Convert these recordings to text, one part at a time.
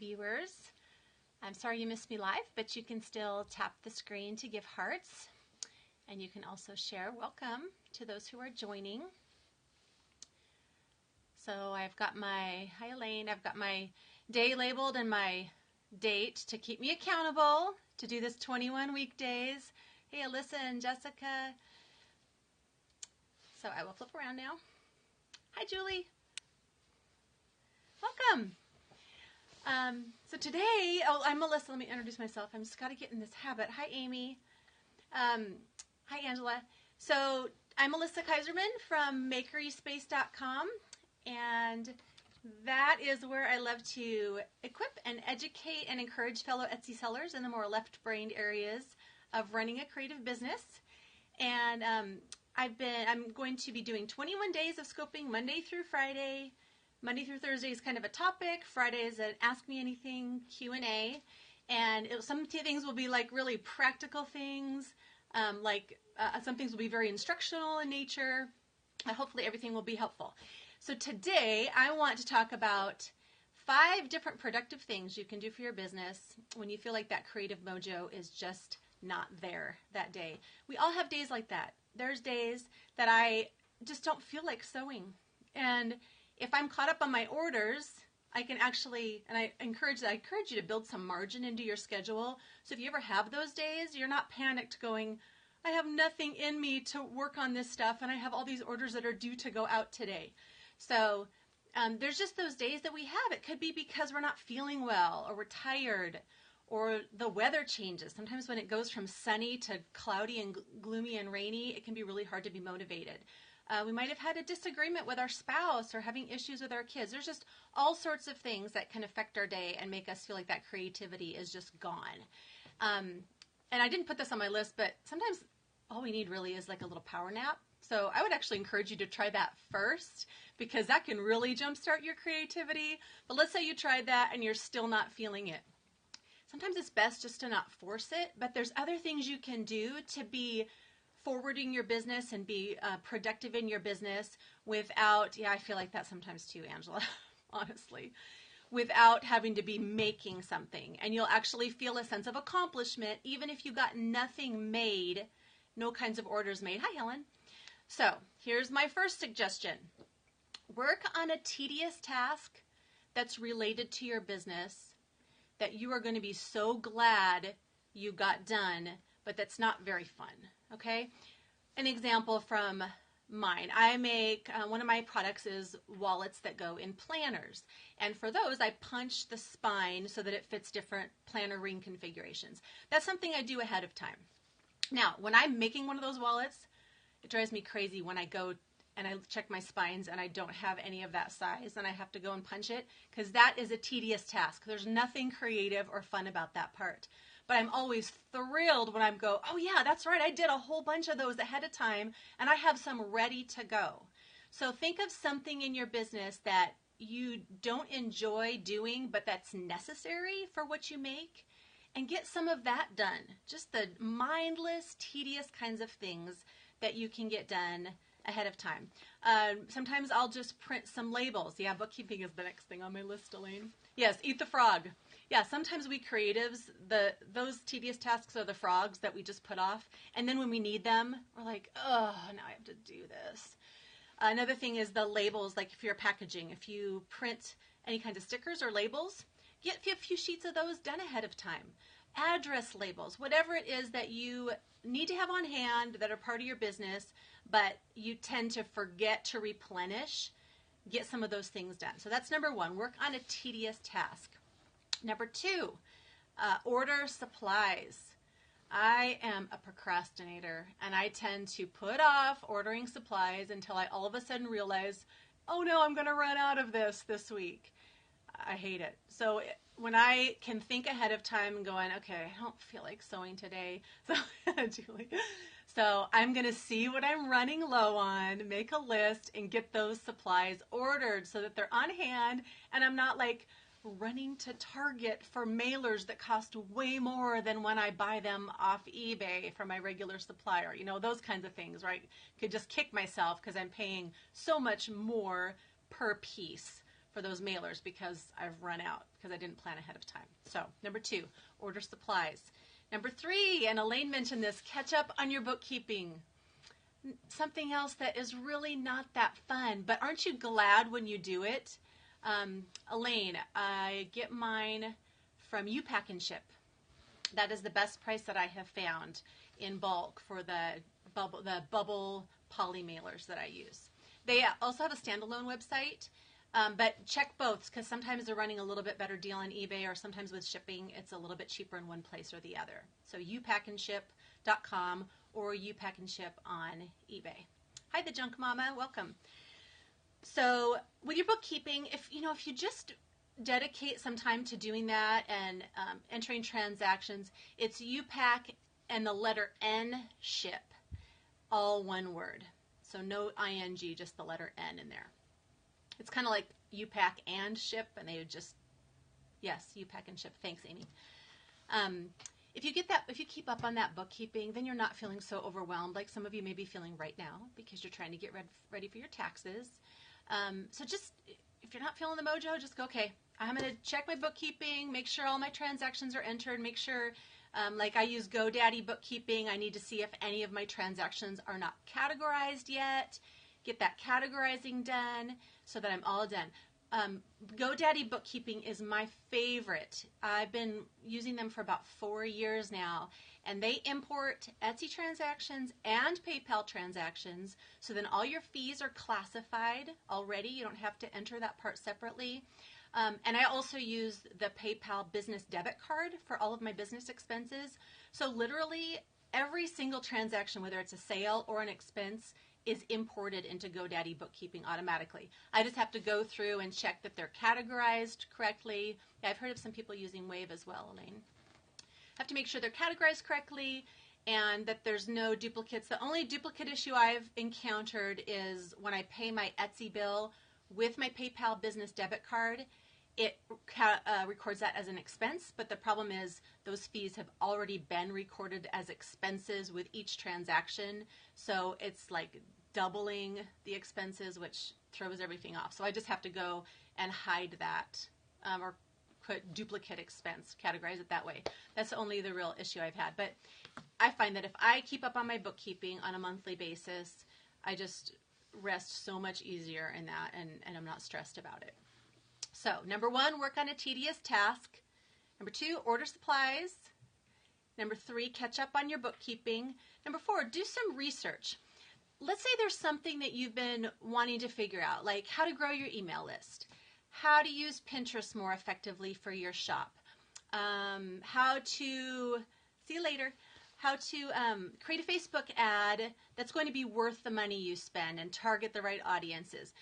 viewers. I'm sorry you missed me live, but you can still tap the screen to give hearts, and you can also share. Welcome to those who are joining. So I've got my, hi Elaine, I've got my day labeled and my date to keep me accountable to do this 21 weekdays. Hey Alyssa and Jessica. So I will flip around now. Hi Julie. Welcome. So today, I'm Melissa. Let me introduce myself. I'm just got to get in this habit. Hi, Amy. Hi, Angela. So I'm Melissa Kaiserman from MakerySpace.com, and that is where I love to equip and educate and encourage fellow Etsy sellers in the more left-brained areas of running a creative business. And I'm going to be doing 21 days of scoping Monday through Friday. Monday through Thursday is kind of a topic. Friday is an Ask Me Anything Q&A. And some things will be like really practical things. Some things will be very instructional in nature. Hopefully everything will be helpful. So today I want to talk about 5 different productive things you can do for your business when you feel like that creative mojo is just not there that day. We all have days like that. There's days that I just don't feel like sewing. And if I'm caught up on my orders, I can actually, and I encourage you to build some margin into your schedule. So if you ever have those days, you're not panicked going, I have nothing in me to work on this stuff, and I have all these orders that are due to go out today. So there's just those days that we have. It could be because we're not feeling well, or we're tired, or the weather changes. Sometimes when it goes from sunny to cloudy and gloomy and rainy, it can be really hard to be motivated. We might have had a disagreement with our spouse or having issues with our kids. There's just all sorts of things that can affect our day and make us feel like that creativity is just gone. And I didn't put this on my list, but sometimes all we need really is like a little power nap. So I would actually encourage you to try that first, because that can really jumpstart your creativity. But let's say you tried that and you're still not feeling it. Sometimes it's best just to not force it, but there's other things you can do to be forwarding your business and be productive in your business without, I feel like that sometimes too, Angela, honestly, without having to be making something. And you'll actually feel a sense of accomplishment, even if you got nothing made, no kinds of orders made. Hi, Helen. So here's my first suggestion. Work on a tedious task that's related to your business that you are going to be so glad you got done, but that's not very fun. Okay, an example from mine. I make, one of my products is wallets that go in planners. And for those, I punch the spine so that it fits different planner ring configurations. That's something I do ahead of time. Now, when I'm making one of those wallets, it drives me crazy when I go and I check my spines and I don't have any of that size and I have to go and punch it, because that is a tedious task. There's nothing creative or fun about that part. But I'm always thrilled when I go, oh yeah, that's right, I did a whole bunch of those ahead of time and I have some ready to go. So think of something in your business that you don't enjoy doing, but that's necessary for what you make, and get some of that done. Just the mindless, tedious kinds of things that you can get done ahead of time. Sometimes I'll just print some labels. Yeah, bookkeeping is the next thing on my list, Elaine. Yes, eat the frog. Yeah, sometimes we creatives, those tedious tasks are the frogs that we just put off. And then when we need them, we're like, oh, now I have to do this. Another thing is the labels, like if you're packaging, if you print any kinds of stickers or labels, get a few sheets of those done ahead of time. Address labels, whatever it is that you need to have on hand that are part of your business, but you tend to forget to replenish, get some of those things done. So that's number 1, work on a tedious task. Number 2, order supplies. I am a procrastinator, and I tend to put off ordering supplies until I all of a sudden realize, oh no, I'm going to run out of this week. I hate it. So when I can think ahead of time and going, okay, I don't feel like sewing today, so Julie, so I'm going to see what I'm running low on, make a list, and get those supplies ordered so that they're on hand, and I'm not like running to Target for mailers that cost way more than when I buy them off eBay from my regular supplier. You know, those kinds of things, right? Could just kick myself because I'm paying so much more per piece for those mailers because I've run out because I didn't plan ahead of time. So number 2, order supplies. Number 3, and Elaine mentioned this, catch up on your bookkeeping. Something else that is really not that fun, but aren't you glad when you do it? Elaine, I get mine from U-Pack and Ship. That is the best price that I have found in bulk for the bubble poly mailers that I use. They also have a standalone website, but check both because sometimes they're running a little bit better deal on eBay, or sometimes with shipping it's a little bit cheaper in one place or the other. So upacandship.com or U-Pack and Ship on eBay. Hi, the Junk Mama, welcome. So with your bookkeeping, if you just dedicate some time to doing that and entering transactions, it's U-Pack and the letter N ship, all one word. So no ing, just the letter N in there. It's kind of like U-Pack and Ship, and they would just, yes, U-Pack and Ship. Thanks, Amy. If you keep up on that bookkeeping, then you're not feeling so overwhelmed like some of you may be feeling right now because you're trying to get ready for your taxes. So just, if you're not feeling the mojo, just go, okay, I'm going to check my bookkeeping, make sure all my transactions are entered, make sure, like I use GoDaddy bookkeeping, I need to see if any of my transactions are not categorized yet, get that categorizing done so that I'm all done. GoDaddy bookkeeping is my favorite. I've been using them for about 4 years now, and they import Etsy transactions and PayPal transactions, so then all your fees are classified already. You don't have to enter that part separately. And I also use the PayPal business debit card for all of my business expenses. So literally every single transaction, whether it's a sale or an expense, is imported into GoDaddy bookkeeping automatically. I just have to go through and check that they're categorized correctly. Yeah, I've heard of some people using Wave as well, Elaine. I have to make sure they're categorized correctly and that there's no duplicates. The only duplicate issue I've encountered is when I pay my Etsy bill with my PayPal business debit card. It records that as an expense, but the problem is those fees have already been recorded as expenses with each transaction, so it's like doubling the expenses, which throws everything off. So I just have to go and hide that or put duplicate expense, categorize it that way. That's only the real issue I've had. But I find that if I keep up on my bookkeeping on a monthly basis, I just rest so much easier in that, and I'm not stressed about it. So, number 1, work on a tedious task. Number 2, order supplies. Number 3, catch up on your bookkeeping. Number 4, do some research. Let's say there's something that you've been wanting to figure out, like how to grow your email list, how to use Pinterest more effectively for your shop, how to create a Facebook ad that's going to be worth the money you spend and target the right audiences.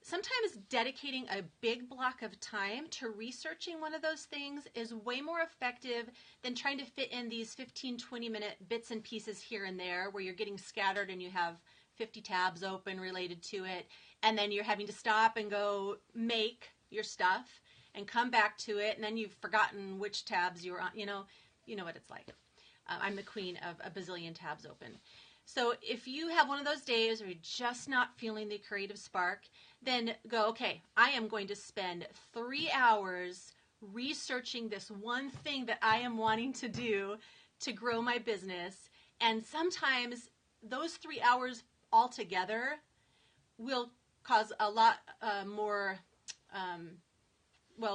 Sometimes dedicating a big block of time to researching one of those things is way more effective than trying to fit in these 15, 20-minute bits and pieces here and there where you're getting scattered and you have 50 tabs open related to it, and then you're having to stop and go make your stuff and come back to it, and then you've forgotten which tabs you were on. You know what it's like. I'm the queen of a bazillion tabs open. So if you have one of those days where you're just not feeling the creative spark, then go, okay, I am going to spend 3 hours researching this one thing that I am wanting to do to grow my business. And sometimes those 3 hours altogether will cause a lot more,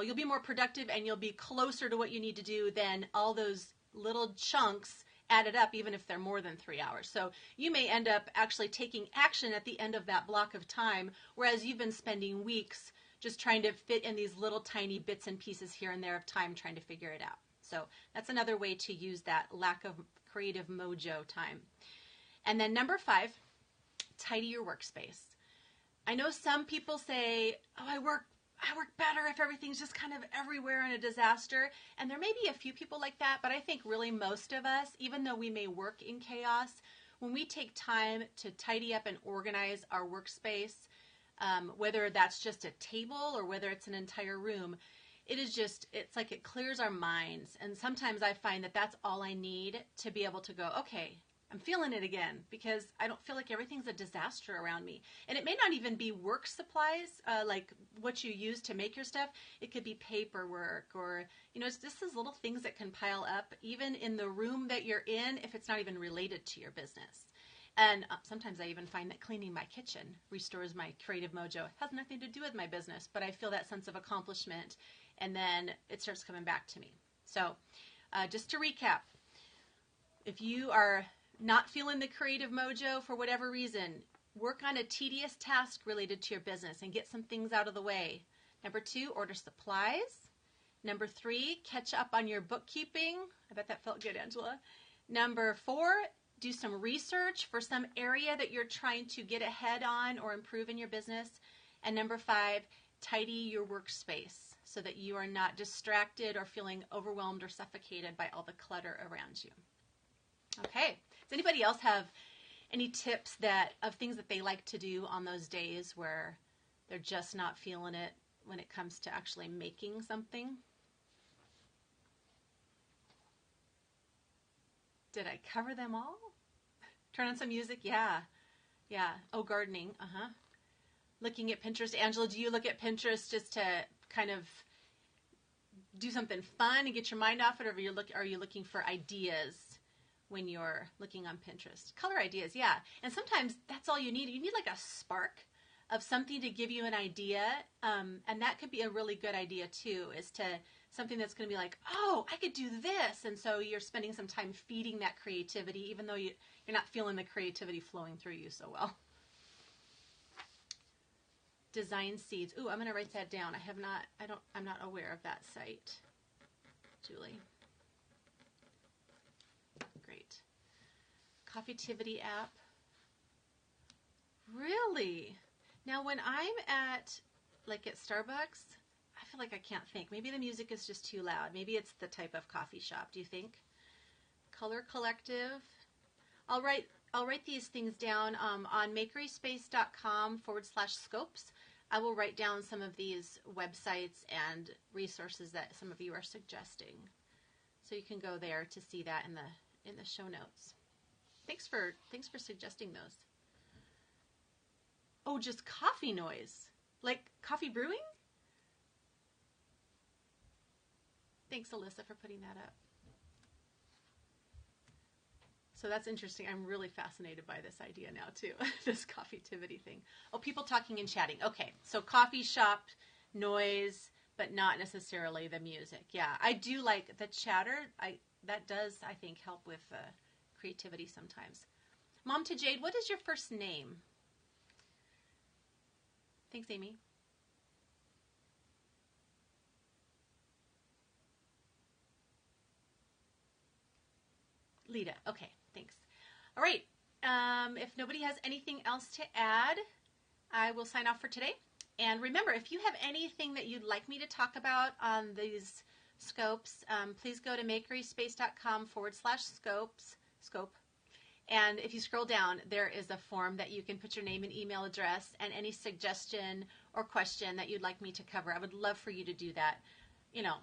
you'll be more productive and you'll be closer to what you need to do than all those little chunks added up, even if they're more than 3 hours. So you may end up actually taking action at the end of that block of time, whereas you've been spending weeks just trying to fit in these little tiny bits and pieces here and there of time trying to figure it out. So that's another way to use that lack of creative mojo time. And then number 5, tidy your workspace. I know some people say, oh, I work better if everything's just kind of everywhere and a disaster. And there may be a few people like that, but I think really most of us, even though we may work in chaos, when we take time to tidy up and organize our workspace, whether that's just a table or whether it's an entire room, it's like it clears our minds. And sometimes I find that that's all I need to be able to go, okay, I'm feeling it again because I don't feel like everything's a disaster around me. And it may not even be work supplies, like what you use to make your stuff. It could be paperwork or, it's just these little things that can pile up even in the room that you're in if it's not even related to your business. And sometimes I even find that cleaning my kitchen restores my creative mojo. It has nothing to do with my business, but I feel that sense of accomplishment, and then it starts coming back to me. So just to recap, if you are not feeling the creative mojo for whatever reason, work on a tedious task related to your business and get some things out of the way. Number 2, order supplies. Number 3, catch up on your bookkeeping. I bet that felt good, Angela. Number 4, do some research for some area that you're trying to get ahead on or improve in your business. And number 5, tidy your workspace so that you are not distracted or feeling overwhelmed or suffocated by all the clutter around you. Okay. Does anybody else have any tips of things that they like to do on those days where they're just not feeling it when it comes to actually making something? Did I cover them all? Turn on some music? Yeah. Oh, gardening. Looking at Pinterest. Angela, do you look at Pinterest just to kind of do something fun and get your mind off it, or are you looking for ideas when you're looking on Pinterest? Color ideas, yeah. And sometimes that's all you need. You need like a spark of something to give you an idea. And that could be a really good idea too, is to something that's going to be like, oh, I could do this. And so you're spending some time feeding that creativity, even though you're not feeling the creativity flowing through you so well. Design seeds. Ooh, I'm going to write that down. I'm not aware of that site. Julie. Great. Coffeetivity app. Really? Now when I'm at Starbucks, I feel like I can't think. Maybe the music is just too loud. Maybe it's the type of coffee shop. Do you think? Color Collective. I'll write these things down on MakerySpace.com/scopes. I will write down some of these websites and resources that some of you are suggesting. So you can go there to see that in the show notes. Thanks for suggesting those. Oh, just coffee noise. Like coffee brewing? Thanks, Alyssa, for putting that up. So that's interesting. I'm really fascinated by this idea now too, this coffeetivity thing. Oh, people talking and chatting. Okay, so coffee shop noise, but not necessarily the music. Yeah, I do like the chatter. That does, I think, help with creativity sometimes. Mom to Jade, what is your first name? Thanks, Amy. Lita. Okay, thanks. All right. If nobody has anything else to add, I will sign off for today. And remember, if you have anything that you'd like me to talk about on these scopes, please go to MakerySpace.com/scopes. And if you scroll down, there is a form that you can put your name and email address and any suggestion or question that you'd like me to cover. I would love for you to do that.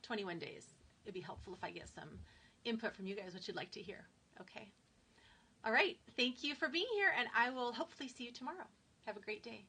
21 days. It'd be helpful if I get some input from you guys, what you'd like to hear. Okay. All right. Thank you for being here, and I will hopefully see you tomorrow. Have a great day.